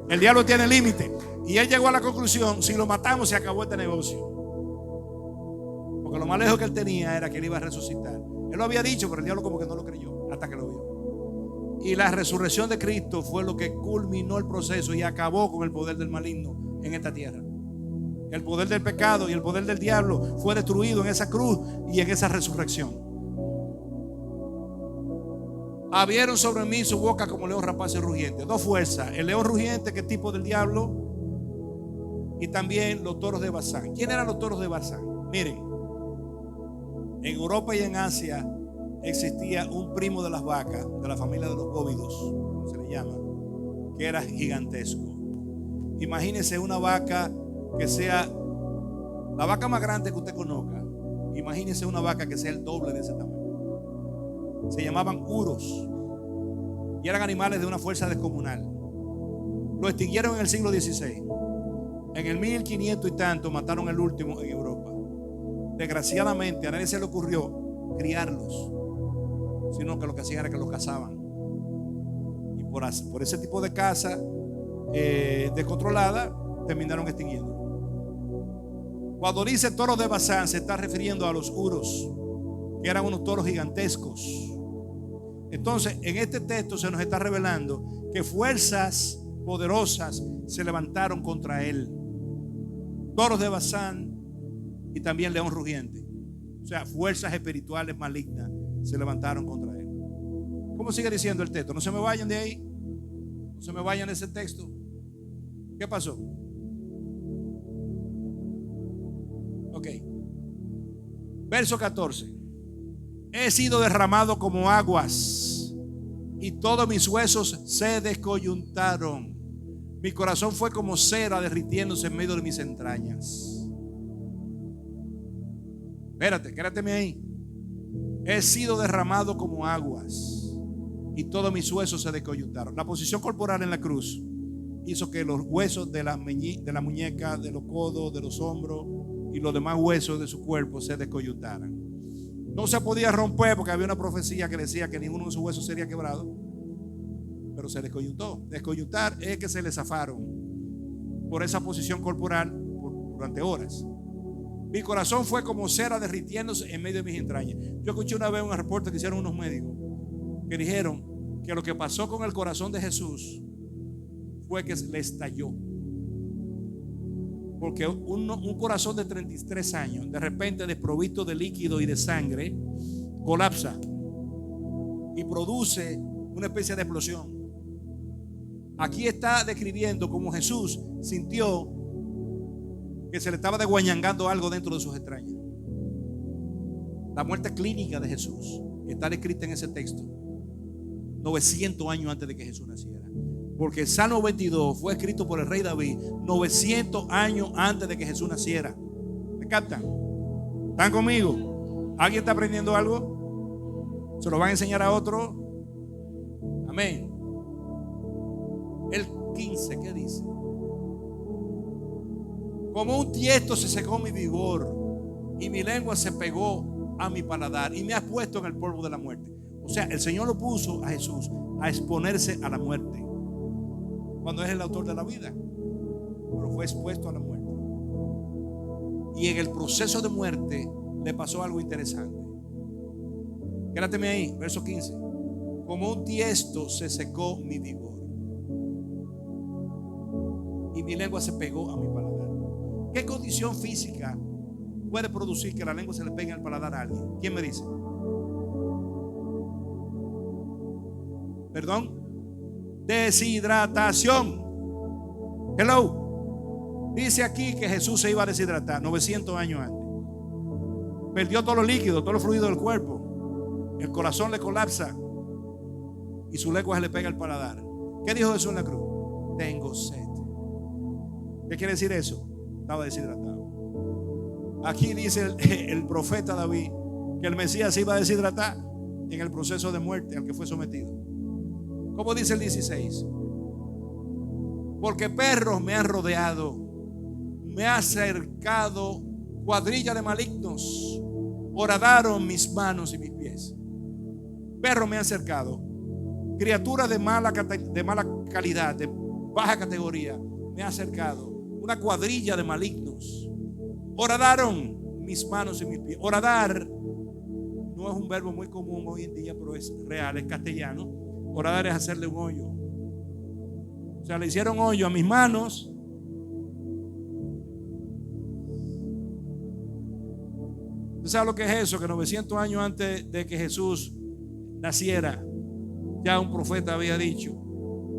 El diablo tiene límite. Y él llegó a la conclusión: si lo matamos se acabó este negocio. Porque lo más lejos que él tenía era que él iba a resucitar. Él lo había dicho, pero el diablo como que no lo creyó hasta que lo vio. Y la resurrección de Cristo fue lo que culminó el proceso y acabó con el poder del maligno en esta tierra. El poder del pecado y el poder del diablo fue destruido en esa cruz y en esa resurrección. Abrieron sobre mí su boca como león rapaz y rugiente. Dos fuerzas: el león rugiente, que es tipo del diablo, y también los toros de Basán. ¿Quién eran los toros de Basán? Miren, en Europa y en Asia existía un primo de las vacas, de la familia de los bóvidos, como se le llama, que era gigantesco. Imagínense una vaca que sea la vaca más grande que usted conozca. Imagínense una vaca que sea el doble de ese tamaño. Se llamaban uros y eran animales de una fuerza descomunal. Lo extinguieron en el siglo XVI. En el 1500 y tanto mataron el último en Europa. Desgraciadamente a nadie se le ocurrió criarlos, sino que lo que hacían era que los cazaban. Y por ese tipo de caza descontrolada, terminaron extinguiendo. Cuando dice toros de Basán, se está refiriendo a los uros, que eran unos toros gigantescos. Entonces, en este texto se nos está revelando que fuerzas poderosas se levantaron contra él. Toros de Basán y también león rugiente. O sea, fuerzas espirituales malignas se levantaron contra él. ¿Cómo sigue diciendo el texto? No se me vayan de ahí. No se me vayan de ese texto. ¿Qué pasó? Ok. Verso 14. He sido derramado como aguas y todos mis huesos se descoyuntaron. Mi corazón fue como cera derritiéndose en medio de mis entrañas. Espérate, quédateme ahí. He sido derramado como aguas y todos mis huesos se descoyuntaron. La posición corporal en la cruz hizo que los huesos de la muñeca, de los codos, de los hombros y los demás huesos de su cuerpo se descoyuntaran. No se podía romper porque había una profecía que decía que ninguno de sus huesos sería quebrado, pero se descoyuntó. Descoyuntar es que se le zafaron por esa posición corporal durante horas. Mi corazón fue como cera derritiéndose en medio de mis entrañas. Yo escuché una vez un reporte que hicieron unos médicos que dijeron que lo que pasó con el corazón de Jesús fue que le estalló. Porque un corazón de 33 años, de repente desprovisto de líquido y de sangre, colapsa y produce una especie de explosión. Aquí está describiendo cómo Jesús sintió que se le estaba desguañangando algo dentro de sus entrañas. La muerte clínica de Jesús está descrita en ese texto 900 años antes de que Jesús naciera. Porque el Salmo 22 fue escrito por el rey David 900 años antes de que Jesús naciera. ¿Me captan? ¿Están conmigo? ¿Alguien está aprendiendo algo? ¿Se lo van a enseñar a otro? Amén. El 15, ¿qué dice? Como un tiesto se secó mi vigor y mi lengua se pegó a mi paladar y me has puesto en el polvo de la muerte. O sea, el Señor lo puso a Jesús a exponerse a la muerte cuando es el autor de la vida, pero fue expuesto a la muerte. Y en el proceso de muerte le pasó algo interesante. Quédateme ahí, verso 15. Como un tiesto se secó mi vigor y mi lengua se pegó a mi paladar. ¿Qué condición física puede producir que la lengua se le pegue al paladar a alguien? ¿Quién me dice? ¿Perdón? Deshidratación. Hello. Dice aquí que Jesús se iba a deshidratar 900 años antes. Perdió todos los líquidos, todos los fluidos del cuerpo. El corazón le colapsa y su lengua se le pega al paladar. ¿Qué dijo Jesús en la cruz? Tengo sed. ¿Qué quiere decir eso? Estaba deshidratado. Aquí dice el profeta David que el Mesías se iba a deshidratar en el proceso de muerte al que fue sometido. ¿Cómo dice el 16? Porque perros me han rodeado, me ha cercado cuadrilla de malignos, horadaron mis manos y mis pies. Perros me han cercado, criaturas de mala calidad, de baja categoría, me ha cercado una cuadrilla de malignos. Horadaron mis manos y mis pies. Horadar no es un verbo muy común hoy en día, pero es real, es castellano. Horadar es hacerle un hoyo. O sea, le hicieron hoyo a mis manos. ¿Usted sabe lo que es eso? Que 900 años antes de que Jesús naciera, ya un profeta había dicho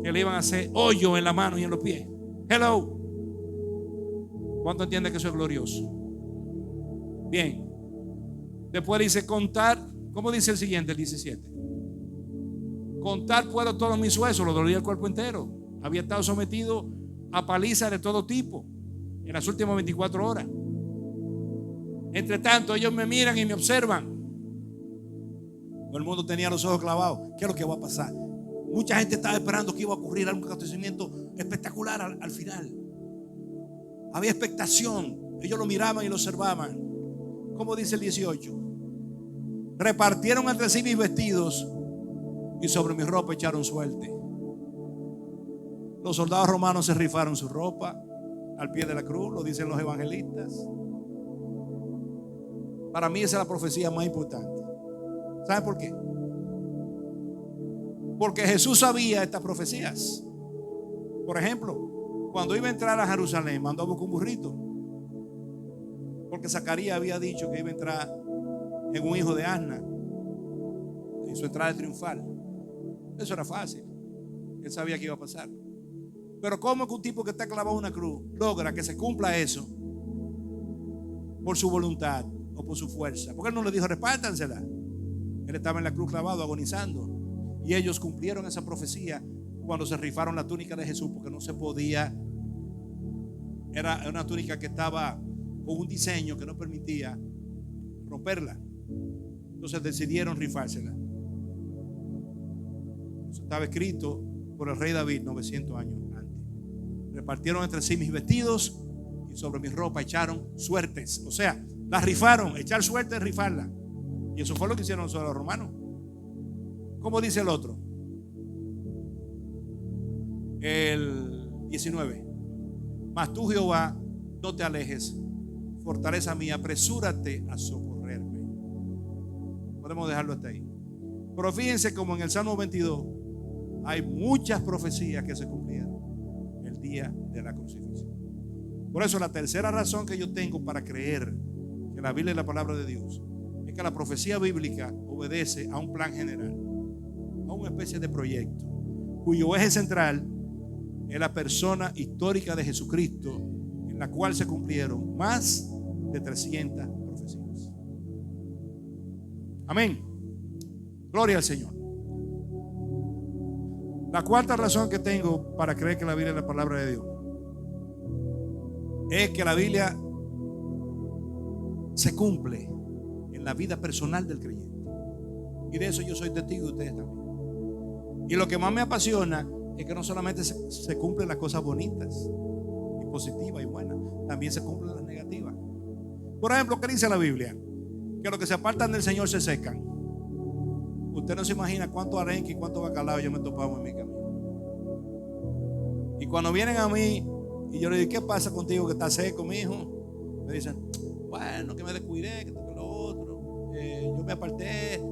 que le iban a hacer hoyo en la mano y en los pies. Hello. ¿Cuánto entiende que eso es glorioso? Bien. Después dice contar. ¿Cómo dice el siguiente, el 17? Contar puedo todos mis huesos. Lo dolía el cuerpo entero. Había estado sometido a palizas de todo tipo en las últimas 24 horas. Entre tanto, ellos me miran y me observan. Todo el mundo tenía los ojos clavados. ¿Qué es lo que va a pasar? Mucha gente estaba esperando que iba a ocurrir algún acontecimiento espectacular al final. Había expectación. Ellos lo miraban y lo observaban. ¿Cómo dice el 18? Repartieron entre sí mis vestidos y sobre mi ropa echaron suerte. Los soldados romanos se rifaron su ropa al pie de la cruz, lo dicen los evangelistas. Para mí esa es la profecía más importante. ¿Sabe por qué? Porque Jesús sabía estas profecías. Por ejemplo, cuando iba a entrar a Jerusalén, mandó a buscar un burrito. Porque Zacarías había dicho que iba a entrar en un hijo de Asna en su entrada triunfal. Eso era fácil. Él sabía que iba a pasar. Pero ¿cómo que un tipo que está clavado en una cruz logra que se cumpla eso por su voluntad o por su fuerza? Porque él no le dijo repártansela. Él estaba en la cruz clavado, agonizando. Y ellos cumplieron esa profecía cuando se rifaron la túnica de Jesús, porque no se podía. Era una túnica que estaba con un diseño que no permitía romperla. Entonces decidieron rifársela. Eso estaba escrito por el rey David 900 años antes. Repartieron entre sí mis vestidos y sobre mi ropa echaron suertes. O sea, la rifaron. Echar suerte es rifarla. Y eso fue lo que hicieron los romanos. ¿Cómo dice el otro? El 19. Mas tú, Jehová, no te alejes, fortaleza mía, apresúrate a socorrerme. Podemos dejarlo hasta ahí. Pero fíjense como en el Salmo 22 hay muchas profecías que se cumplieron el día de la crucifixión. Por eso la tercera razón que yo tengo para creer que la Biblia es la palabra de Dios es que la profecía bíblica obedece a un plan general, a una especie de proyecto cuyo eje central es la persona histórica de Jesucristo, en la cual se cumplieron más de 300 profecías. Amén. Gloria al Señor. La cuarta razón que tengo para creer que la Biblia es la palabra de Dios es que la Biblia se cumple en la vida personal del creyente. Y de eso yo soy testigo de ustedes también. Y lo que más me apasiona es que no solamente se cumplen las cosas bonitas y positivas y buenas, también se cumplen las negativas. Por ejemplo, ¿qué dice la Biblia? Que los que se apartan del Señor se secan. Usted no se imagina cuánto arenque y cuánto bacalao yo me he topado en mi camino. Y cuando vienen a mí y yo le digo, ¿qué pasa contigo que está seco, mi hijo? Me dicen, bueno, que me descuidé, que esto, que lo otro, yo me aparté.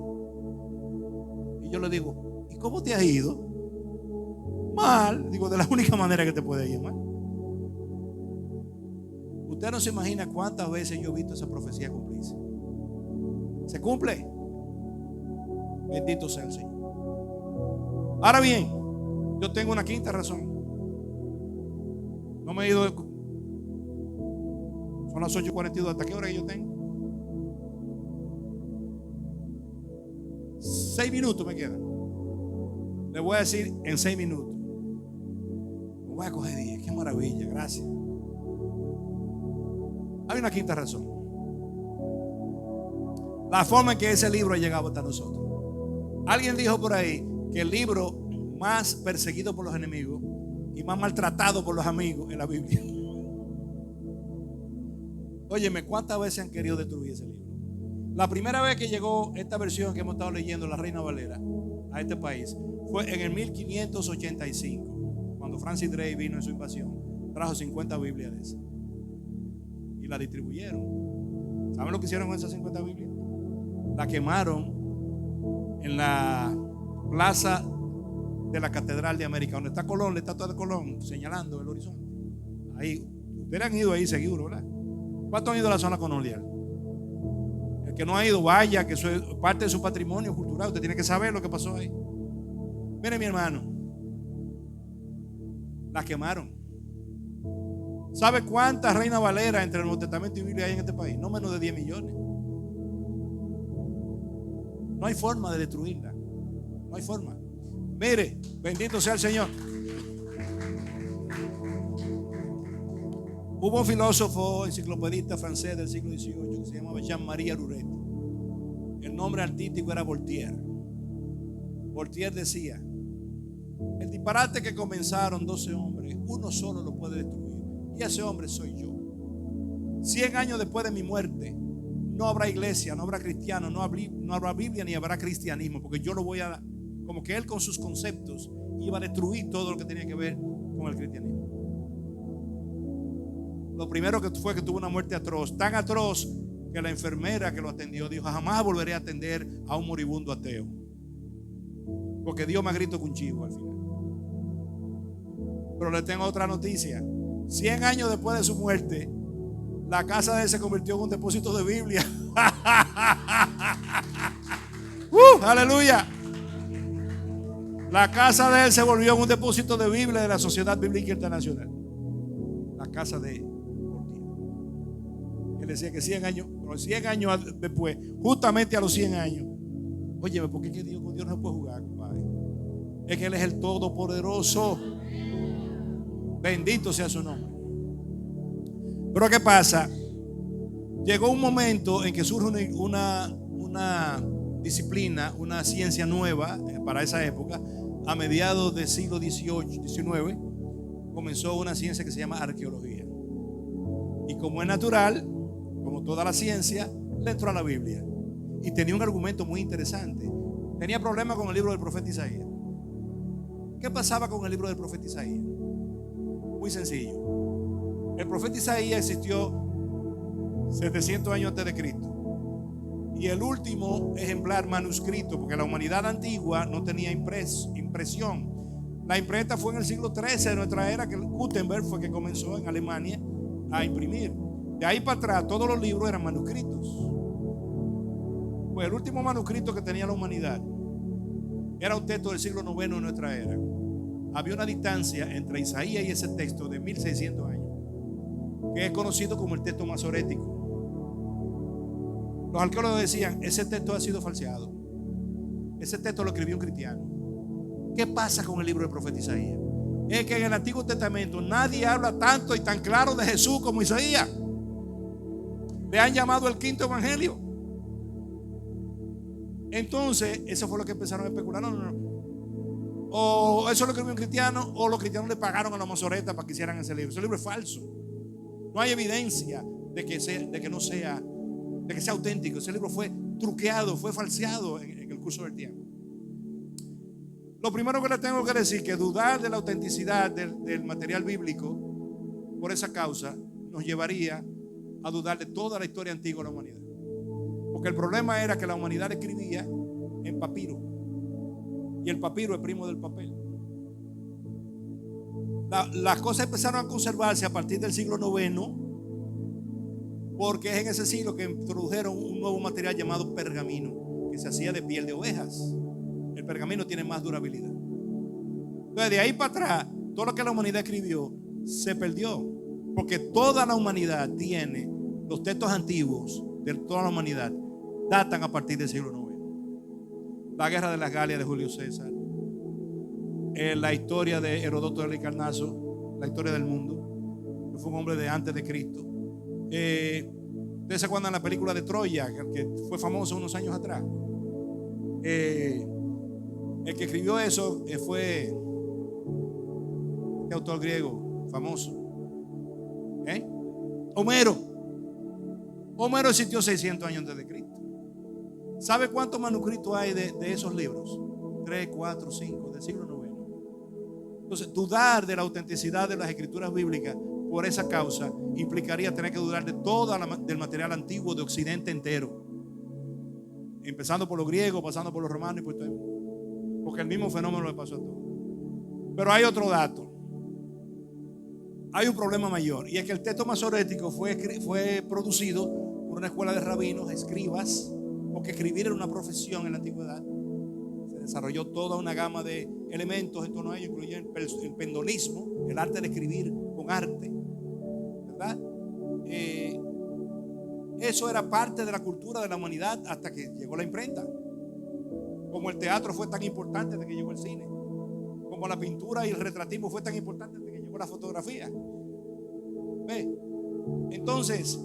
Y yo le digo, ¿y cómo te has ido? Mal. Digo, de la única manera que te puede ir mal. Usted no se imagina cuántas veces yo he visto esa profecía cumplirse. Se cumple. Bendito sea el Señor. Ahora bien, yo tengo una quinta razón. No me he ido. Son las 8:42. ¿Hasta qué hora que yo tengo? 6 minutos me quedan. Le voy a decir en 6 minutos. Me voy a coger 10. Qué maravilla, gracias. Hay una quinta razón. La forma en que ese libro ha llegado hasta nosotros. Alguien dijo por ahí que el libro más perseguido por los enemigos y más maltratado por los amigos es la Biblia. Óyeme, ¿cuántas veces han querido destruir ese libro? La primera vez que llegó esta versión que hemos estado leyendo, la Reina Valera, a este país, fue en el 1585, cuando Francis Drake vino en su invasión, trajo 50 Biblias de esas y la distribuyeron. ¿Saben lo que hicieron con esas 50 Biblias? La quemaron en la plaza de la Catedral de América, donde está Colón, la estatua de Colón, señalando el horizonte. Ahí, ustedes han ido ahí seguro, ¿verdad? ¿Cuántos han ido a la zona colonial? El que no ha ido, vaya, que eso es parte de su patrimonio cultural. Usted tiene que saber lo que pasó ahí. Mire, mi hermano, la quemaron. ¿Sabe cuántas Reina Valera entre el Nuevo Testamento y Biblia hay en este país? No menos de 10 millones. No hay forma de destruirla. No hay forma. Mire, bendito sea el Señor. Hubo un filósofo enciclopedista francés del siglo XVIII que se llamaba Jean-Marie Arouet. El nombre artístico era Voltaire. Voltaire decía: el disparate que comenzaron 12 hombres, uno solo lo puede destruir, y ese hombre soy yo. 100 años después de mi muerte no habrá iglesia, no habrá cristiano, no habrá Biblia ni habrá cristianismo, porque yo lo voy a, como que él con sus conceptos iba a destruir todo lo que tenía que ver con el cristianismo. Lo primero que fue que tuvo una muerte atroz, tan atroz que la enfermera que lo atendió dijo: jamás volveré a atender a un moribundo ateo, porque Dios me ha gritado con un chivo al final. Pero le tengo otra noticia. 100 años después de su muerte, La casa de él se convirtió en un depósito de Biblia. Aleluya. La casa de él se volvió en un depósito de Biblia de la Sociedad Bíblica Internacional. La casa de Ortiz. Él decía que 100 años después, justamente a los 100 años. Óyeme, ¿por qué que Dios con Dios no puede jugar, compadre? Es que Él es el Todopoderoso. Bendito sea su nombre. Pero ¿qué pasa? Llegó un momento en que surge una disciplina, una ciencia nueva para esa época. A mediados del siglo XVIII, XIX, comenzó una ciencia que se llama arqueología. Y como es natural, como toda la ciencia, le entró a la Biblia. Y tenía un argumento muy interesante. Tenía problemas con el libro del profeta Isaías. ¿Qué pasaba con el libro del profeta Isaías? Muy sencillo. El profeta Isaías existió 700 años antes de Cristo. Y el último ejemplar manuscrito, porque la humanidad antigua no tenía impresión. La imprenta fue en el siglo XIII de nuestra era, que Gutenberg fue que comenzó en Alemania a imprimir. De ahí para atrás todos los libros eran manuscritos. Pues el último manuscrito que tenía la humanidad era un texto del siglo IX de nuestra era. Había una distancia entre Isaías y ese texto de 1600 años, que es conocido como el texto masorético. Los arqueólogos decían, ese texto ha sido falseado. Ese texto lo escribió un cristiano. ¿Qué pasa con el libro del profeta Isaías? Es que en el Antiguo Testamento nadie habla tanto y tan claro de Jesús como Isaías. Le han llamado el quinto evangelio. Entonces, eso fue lo que empezaron a especular. No. O eso lo escribió un cristiano, o los cristianos le pagaron a los masoretas para que hicieran ese libro. Ese libro es falso. No hay evidencia de que sea auténtico. Ese libro fue truqueado, fue falseado en el curso del tiempo. Lo primero que le tengo que decir, que dudar de la autenticidad del material bíblico por esa causa nos llevaría a dudar de toda la historia antigua de la humanidad. Porque el problema era que la humanidad escribía en papiro, y el papiro es primo del papel. Las cosas empezaron a conservarse a partir del siglo IX, porque es en ese siglo que introdujeron un nuevo material llamado pergamino, que se hacía de piel de ovejas. El pergamino tiene más durabilidad. Entonces, de ahí para atrás, todo lo que la humanidad escribió se perdió, porque toda la humanidad tiene los textos antiguos de toda la humanidad, datan a partir del siglo IX. La guerra de las Galias de Julio César, la historia de Herodoto de Halicarnaso, la historia del mundo, que fue un hombre de antes de Cristo. Ustedes se acuerdan de la película de Troya, que fue famosa unos años atrás. El que escribió eso fue este autor griego famoso, Homero existió 600 años antes de Cristo. ¿Sabe cuántos manuscritos hay de esos libros? 3, 4, 5 del siglo IX. Entonces, dudar de la autenticidad de las escrituras bíblicas por esa causa implicaría tener que dudar de todo del material antiguo de Occidente entero, empezando por los griegos, pasando por los romanos y por todo, porque el mismo fenómeno le pasó a todos. Pero hay otro dato. Hay un problema mayor, y es que el texto masorético fue producido por una escuela de rabinos, escribas, porque escribir era una profesión en la antigüedad. Se desarrolló toda una gama de elementos en torno a ello, incluyendo el pendolismo, el arte de escribir con arte, ¿verdad? Eso era parte de la cultura de la humanidad hasta que llegó la imprenta. Como el teatro fue tan importante desde que llegó el cine, como la pintura y el retratismo fue tan importante desde que llegó la fotografía. ¿Ve? Entonces,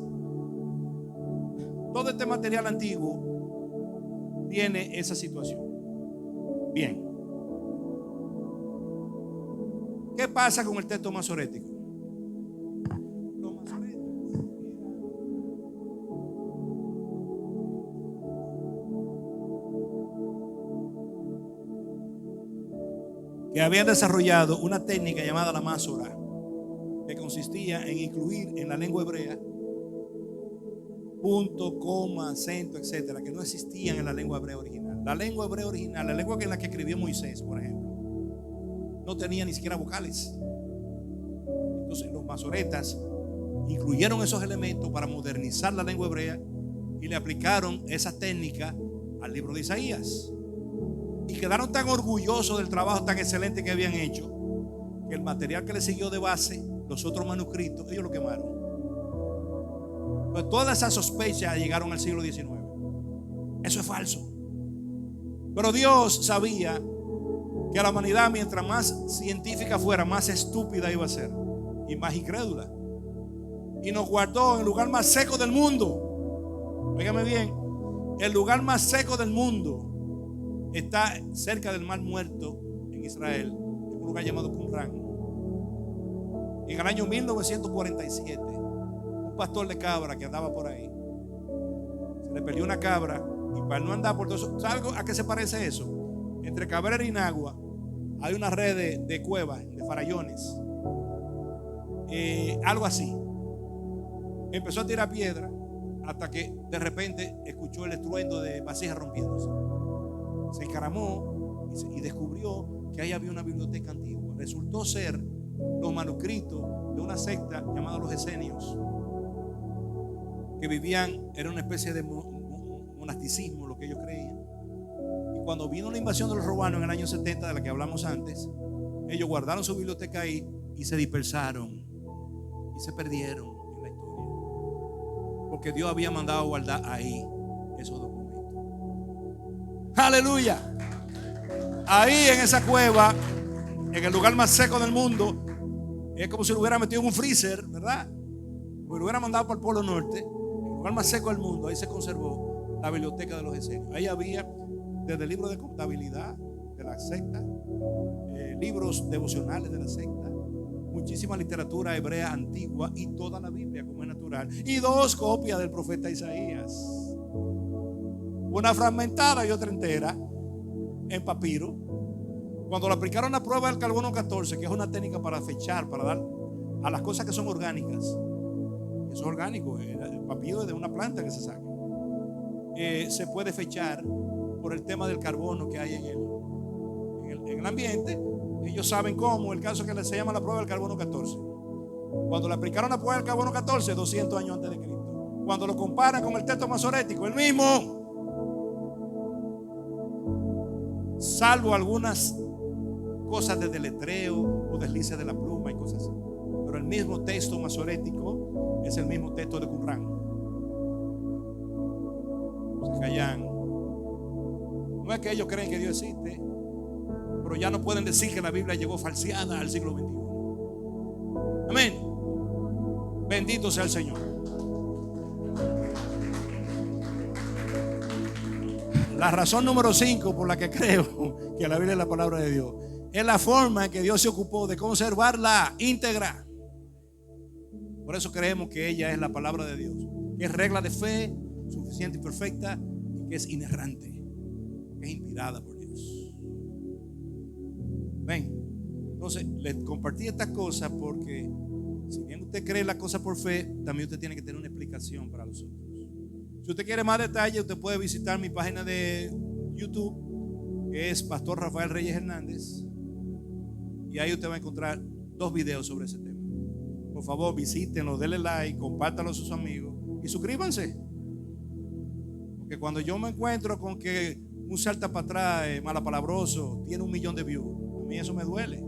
todo este material antiguo tiene esa situación. Bien. ¿Qué pasa con el texto masorético? Los masoretas que habían desarrollado una técnica llamada la másora, que consistía en incluir en la lengua hebrea punto, coma, acento, etcétera, que no existían en la lengua hebrea original. La lengua hebrea original, la lengua en la que escribió Moisés, por ejemplo, no tenía ni siquiera vocales. Entonces los masoretas incluyeron esos elementos para modernizar la lengua hebrea y le aplicaron esa técnica al libro de Isaías. Y quedaron tan orgullosos del trabajo tan excelente que habían hecho, que el material que les siguió de base, los otros manuscritos, ellos lo quemaron. Pues todas esas sospechas llegaron al siglo XIX. Eso es falso. Pero Dios sabía que a la humanidad, mientras más científica fuera, más estúpida iba a ser y más incrédula. Y nos guardó en el lugar más seco del mundo. Óigame bien, el lugar más seco del mundo está cerca del Mar Muerto en Israel, en un lugar llamado Qumran. En el año 1947, un pastor de cabra que andaba por ahí, se le perdió una cabra, y para no andar por todo eso, ¿sabe a qué se parece eso? Entre Cabrera y Nagua hay una red de cuevas, de farallones, algo así. Empezó a tirar piedra hasta que de repente escuchó el estruendo de vasijas rompiéndose. Se encaramó y descubrió que ahí había una biblioteca antigua. Resultó ser los manuscritos de una secta llamada los esenios, que vivían, era una especie de monasticismo lo que ellos creían. Y cuando vino la invasión de los romanos en el año 70, de la que hablamos antes, ellos guardaron su biblioteca ahí y se dispersaron y se perdieron en la historia, porque Dios había mandado a guardar ahí esos documentos. Aleluya. Ahí en esa cueva, en el lugar más seco del mundo, es como si lo hubiera metido en un freezer, ¿verdad? O lo hubiera mandado para el Polo Norte, el lugar más seco del mundo. Ahí se conservó la biblioteca de los esenios. Ahí había desde libros de contabilidad de la secta, libros devocionales de la secta, muchísima literatura hebrea antigua y toda la Biblia como es natural, y 2 copias del profeta Isaías, una fragmentada y otra entera en papiro. Cuando le aplicaron la prueba del carbono 14, que es una técnica para fechar, para dar a las cosas que son orgánicas, eso es orgánico, el papiro es de una planta que se saca, se puede fechar por el tema del carbono que hay en el ambiente. Ellos saben cómo. El caso que se llama la prueba del carbono 14. Cuando le aplicaron la prueba del carbono 14, 200 años antes de Cristo. Cuando lo comparan con el texto masorético, el mismo, salvo algunas cosas de deletreo o deslices de la pluma y cosas así, pero el mismo texto masorético es el mismo texto de Qumran. Se callan. No es que ellos creen que Dios existe, pero ya no pueden decir que la Biblia llegó falseada al siglo XXI. Amén. Bendito sea el Señor. La razón número 5 por la que creo que la Biblia es la palabra de Dios es la forma en que Dios se ocupó de conservarla íntegra. Por eso creemos que ella es la palabra de Dios, que es regla de fe, suficiente y perfecta, y que es inerrante, que es inspirada por Dios. Ven, entonces les compartí estas cosas porque si bien usted cree las cosas por fe, también usted tiene que tener una explicación para los otros. Si usted quiere más detalles, usted puede visitar mi página de YouTube, que es Pastor Rafael Reyes Hernández, y ahí usted va a encontrar 2 videos sobre ese tema. Por favor, visítenlo, denle like, compártanlo a sus amigos y suscríbanse. Porque cuando yo me encuentro con que un salta para atrás, malapalabroso, tiene 1 millón de views, a mí eso me duele.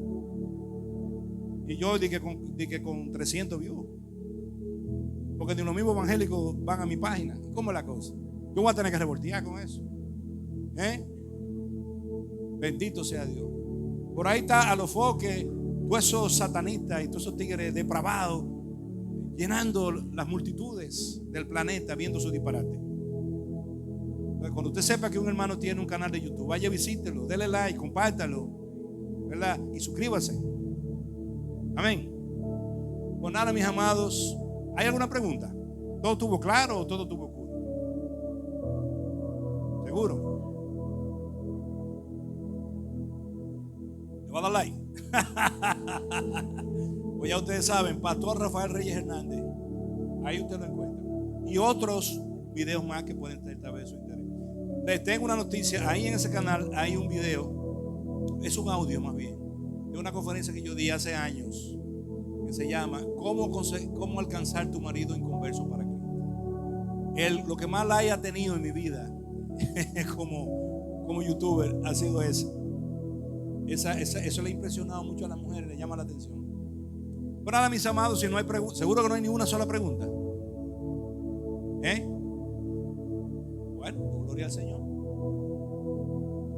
Y yo dije con 300 views, porque ni los mismos evangélicos van a mi página. ¿Cómo es la cosa? Yo voy a tener que revoltear con eso. Bendito sea Dios. Por ahí está Alofoque, todos esos satanistas y todos esos tigres depravados, llenando las multitudes del planeta viendo su disparate. Entonces, cuando usted sepa que un hermano tiene un canal de YouTube, vaya, visítelo, dele like, compártalo, ¿verdad? Y suscríbase. Amén. Pues nada, mis amados, ¿hay alguna pregunta? ¿Todo estuvo claro o todo estuvo oscuro? ¿Seguro? ¿Le va a dar like? Pues ya ustedes saben, Pastor Rafael Reyes Hernández, ahí usted lo encuentra. Y otros videos más que pueden tener tal vez su interés. Les tengo una noticia, ahí en ese canal hay un video, es un audio más bien, de una conferencia que yo di hace años, que se llama ¿Cómo alcanzar tu marido inconverso para Cristo? Lo que más la haya tenido en mi vida como youtuber ha sido eso le ha impresionado mucho a las mujeres, le llama la atención. Pero nada, mis amados, si no hay preguntas, seguro que no hay ni una sola pregunta. Bueno, gloria al Señor.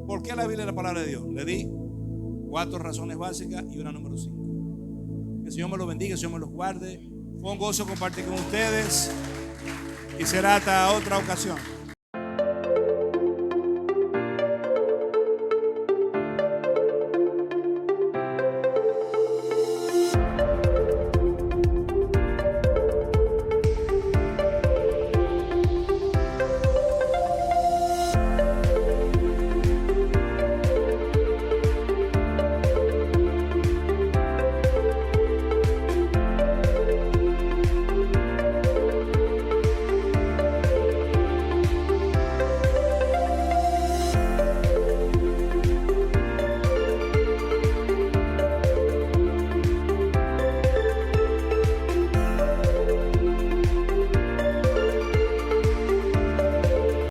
¿Por qué la Biblia es la palabra de Dios? Le di 4 razones básicas y una número 5. Que el Señor me los bendiga, que el Señor me los guarde. Fue un gozo compartir con ustedes y será hasta otra ocasión.